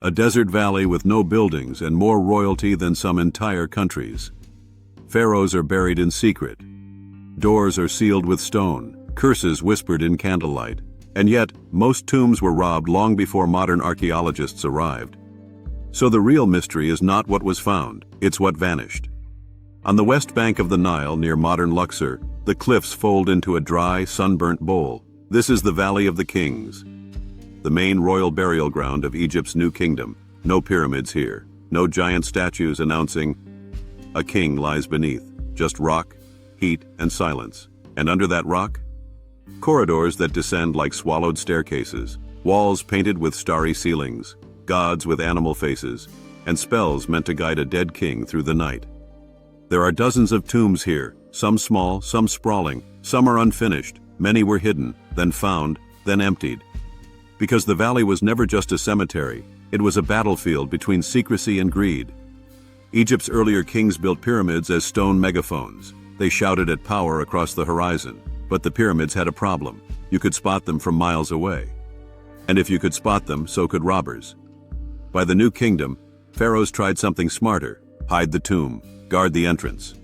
A desert valley with no buildings and more royalty than some entire countries. Pharaohs are buried in secret. Doors are sealed with stone, curses whispered in candlelight. And yet, most tombs were robbed long before modern archaeologists arrived. So the real mystery is not what was found, it's what vanished. On the west bank of the Nile near modern Luxor, the cliffs fold into a dry, sunburnt bowl. This is the Valley of the Kings, the main royal burial ground of Egypt's new kingdom. No pyramids here, no giant statues announcing a king lies beneath, just rock, heat, and silence. And under that rock, corridors that descend like swallowed staircases, walls painted with starry ceilings, gods with animal faces, and spells meant to guide a dead king through the night. There are dozens of tombs here, some small, some sprawling, some are unfinished, many were hidden, then found, then emptied. Because the valley was never just a cemetery, it was a battlefield between secrecy and greed. Egypt's earlier kings built pyramids as stone megaphones. They shouted at power across the horizon. But the pyramids had a problem. You could spot them from miles away. And if you could spot them, so could robbers. By the new kingdom, pharaohs tried something smarter: hide the tomb, guard the entrance,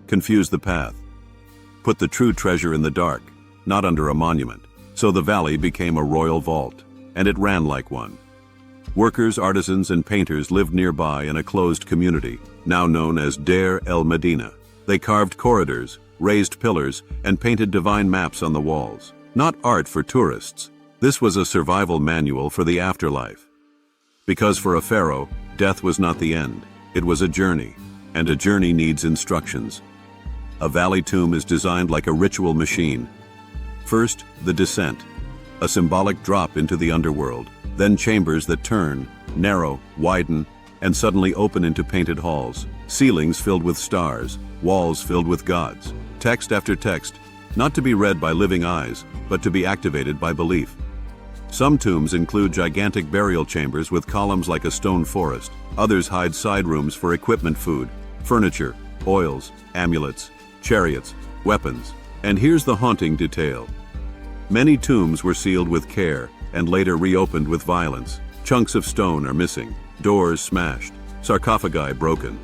confuse the path, put the true treasure in the dark, not under a monument. So the valley became a royal vault, and it ran like one. Workers, artisans, and painters lived nearby in a closed community, now known as Deir el-Medina. They carved corridors, raised pillars, and painted divine maps on the walls. Not art for tourists. This was a survival manual for the afterlife. Because for a pharaoh, death was not the end. It was a journey, and a journey needs instructions. A valley tomb is designed like a ritual machine. First, the descent, a symbolic drop into the underworld. Then chambers that turn, narrow, widen, and suddenly open into painted halls. Ceilings filled with stars, walls filled with gods. Text after text, not to be read by living eyes, but to be activated by belief. Some tombs include gigantic burial chambers with columns like a stone forest. Others hide side rooms for equipment, food, furniture, oils, amulets, chariots, weapons. And here's the haunting detail. Many tombs were sealed with care and later reopened with violence. Chunks of stone are missing, doors smashed, sarcophagi broken.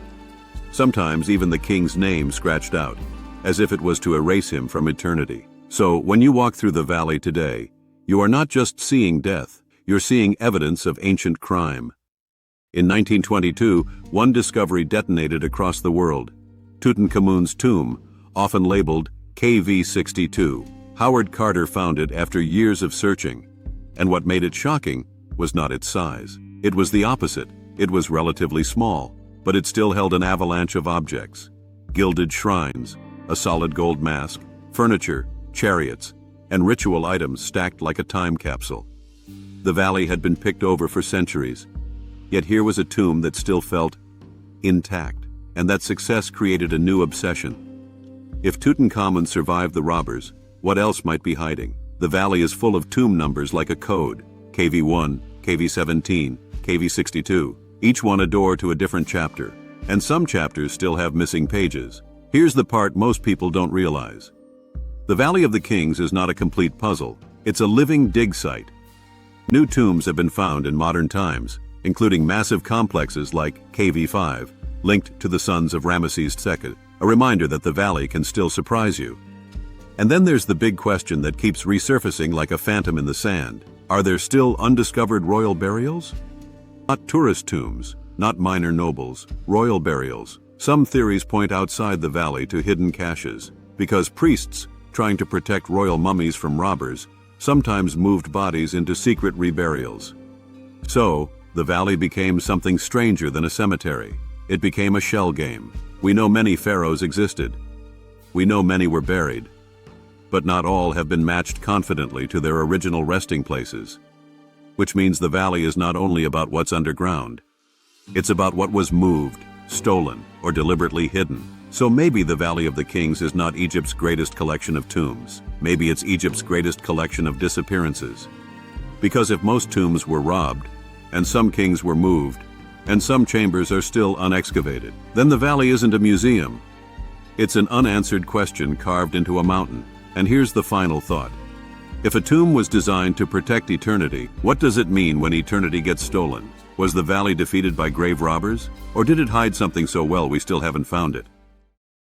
Sometimes even the king's name scratched out, as if it was to erase him from eternity. So, when you walk through the valley today, you are not just seeing death, you're seeing evidence of ancient crime. In 1922, one discovery detonated across the world: Tutankhamun's tomb, often labeled KV62. Howard Carter found it after years of searching. And what made it shocking was not its size. It was the opposite. It was relatively small, but it still held an avalanche of objects: gilded shrines, a solid gold mask, furniture, chariots, and ritual items stacked like a time capsule. The valley had been picked over for centuries, yet here was a tomb that still felt intact, and that success created a new obsession. If Tutankhamun survived the robbers, what else might be hiding? The valley is full of tomb numbers like a code: KV1, KV17, KV62, each one a door to a different chapter, and some chapters still have missing pages. Here's the part most people don't realize. The Valley of the Kings is not a complete puzzle, it's a living dig site. New tombs have been found in modern times, including massive complexes like KV5, linked to the sons of Ramesses II, a reminder that the valley can still surprise you. And then there's the big question that keeps resurfacing like a phantom in the sand. Are there still undiscovered royal burials? Not tourist tombs, not minor nobles, royal burials. Some theories point outside the valley to hidden caches, because priests, trying to protect royal mummies from robbers, sometimes moved bodies into secret reburials. So, the valley became something stranger than a cemetery. It became a shell game. We know many pharaohs existed. We know many were buried. But not all have been matched confidently to their original resting places. Which means the valley is not only about what's underground. It's about what was moved, stolen, or deliberately hidden. So maybe the Valley of the Kings is not Egypt's greatest collection of tombs. Maybe it's Egypt's greatest collection of disappearances. Because if most tombs were robbed, and some kings were moved, and some chambers are still unexcavated, then the valley isn't a museum. It's an unanswered question carved into a mountain. And here's the final thought. If a tomb was designed to protect eternity, what does it mean when eternity gets stolen? Was the valley defeated by grave robbers? Or did it hide something so well we still haven't found it?